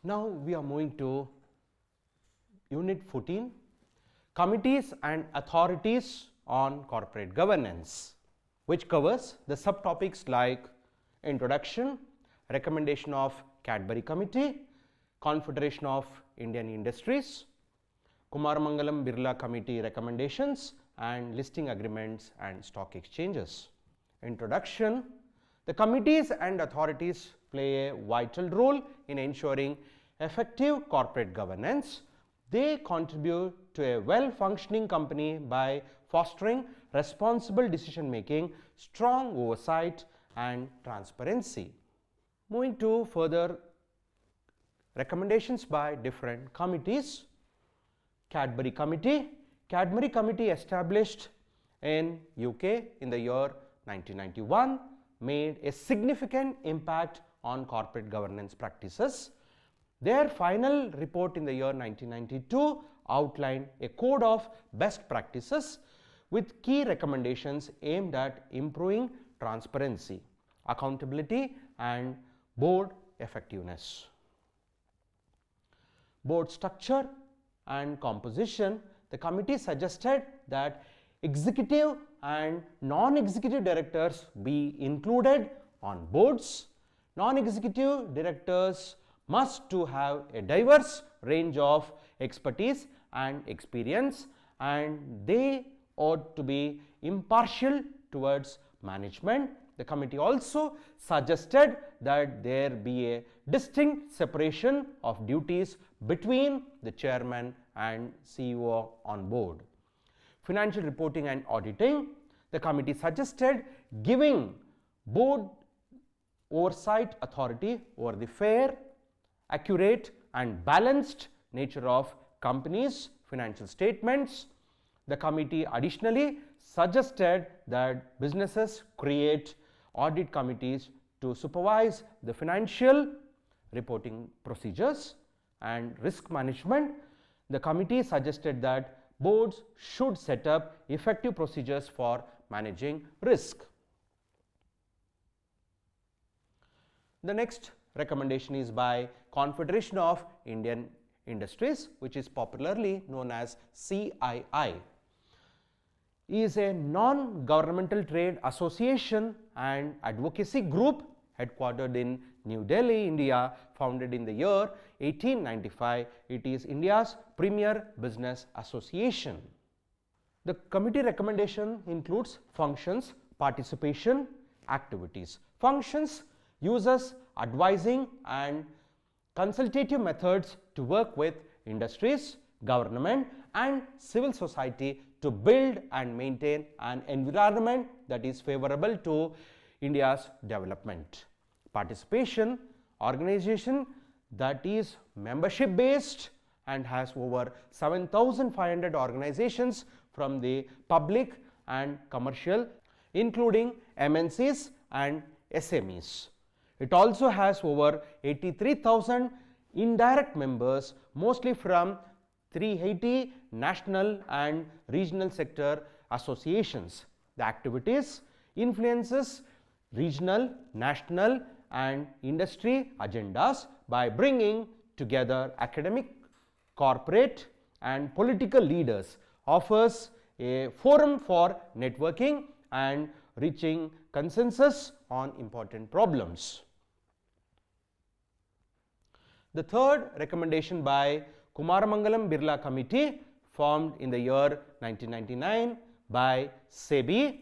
Now we are moving to Unit 14, Committees and Authorities on Corporate Governance, which covers the subtopics like Introduction, Recommendation of Cadbury Committee, Confederation of Indian Industries, Kumaramangalam Birla Committee recommendations, and listing agreements and stock exchanges. Introduction. The committees and authorities play a vital role in ensuring effective corporate governance. They contribute to a well-functioning company by fostering responsible decision making, strong oversight, and transparency. Moving to further recommendations by different committees. Cadbury Committee. Cadbury Committee, established in UK in the year 1991, made a significant impact on corporate governance practices. Their final report in the year 1992 outlined a code of best practices with key recommendations aimed at improving transparency, accountability, and board effectiveness. Board structure and composition. The committee suggested that executive and non-executive directors be included on boards. Non-executive directors must to have a diverse range of expertise and experience, and they ought to be impartial towards management. The committee also suggested that there be a distinct separation of duties between the chairman and CEO on board. Financial reporting and auditing. The committee suggested giving board oversight authority over the fair, accurate, and balanced nature of companies' financial statements. The committee additionally suggested that businesses create audit committees to supervise the financial reporting procedures and risk management. The committee suggested that boards should set up effective procedures for managing risk. The next recommendation is by Confederation of Indian Industries, which is popularly known as CII. Is a non-governmental trade association and advocacy group headquartered in New Delhi, India, founded in the year 1895. It is India's premier business association. The committee recommendation includes functions, participation, activities. Functions uses advising and consultative methods to work with industries, government, and civil society to build and maintain an environment that is favorable to India's development. Participation, organization that is membership based and has over 7,500 organizations from the public and commercial, including MNCs and SMEs. It also has over 83,000 indirect members, mostly from 380 national and regional sector associations. The activities influences regional, national, and industry agendas by bringing together academic, corporate, and political leaders, offers a forum for networking and reaching consensus on important problems. The third recommendation by Kumaramangalam Birla Committee, formed in the year 1999 by SEBI,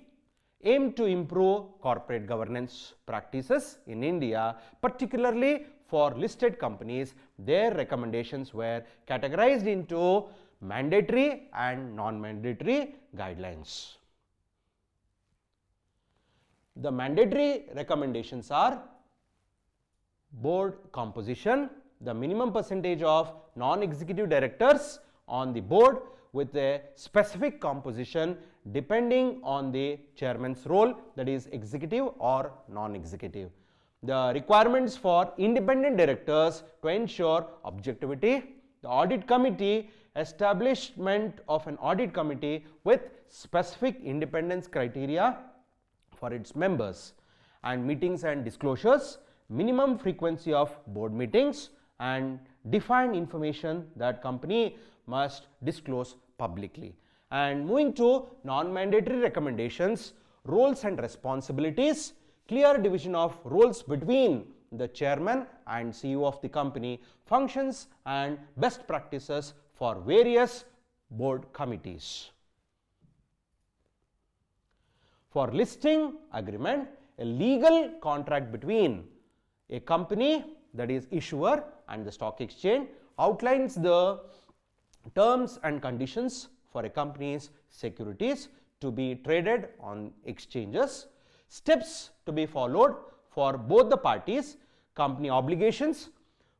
aimed to improve corporate governance practices in India, particularly for listed companies. Their recommendations were categorized into mandatory and non-mandatory guidelines. The mandatory recommendations are board composition, the minimum percentage of non-executive directors on the board with a specific composition depending on the chairman's role, that is executive or non-executive. The requirements for independent directors to ensure objectivity. The audit committee, establishment of an audit committee with specific independence criteria for its members, and meetings and disclosures, minimum frequency of board meetings, and defined information that company must disclose publicly. And moving to non-mandatory recommendations, roles and responsibilities, clear division of roles between the chairman and CEO of the company, functions and best practices for various board committees. For listing agreement, a legal contract between a company, that is issuer, and the stock exchange outlines the terms and conditions for a company's securities to be traded on exchanges, steps to be followed for both the parties, company obligations,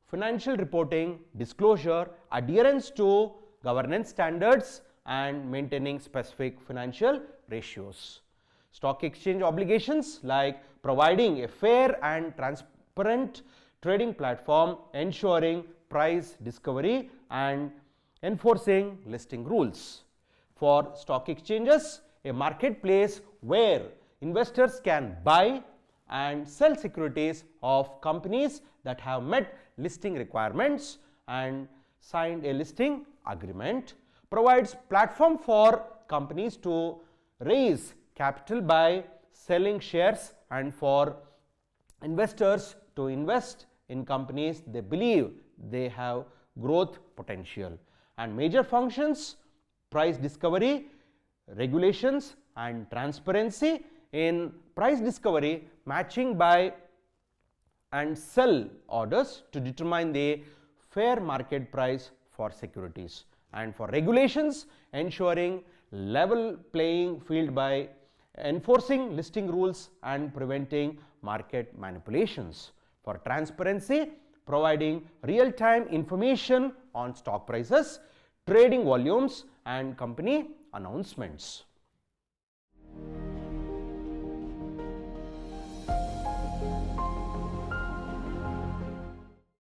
financial reporting, disclosure, adherence to governance standards, and maintaining specific financial ratios. Stock exchange obligations like providing a fair and transparent trading platform, ensuring price discovery, and enforcing listing rules. For stock exchanges, a marketplace where investors can buy and sell securities of companies that have met listing requirements and signed a listing agreement, provides platform for companies to raise capital by selling shares and for investors to invest in companies they believe they have growth potential. And major functions: price discovery, regulations, and transparency. In price discovery, matching buy and sell orders to determine the fair market price for securities. And for regulations, ensuring level playing field by enforcing listing rules and preventing market manipulations. For transparency, providing real-time information on stock prices, trading volumes, and company announcements.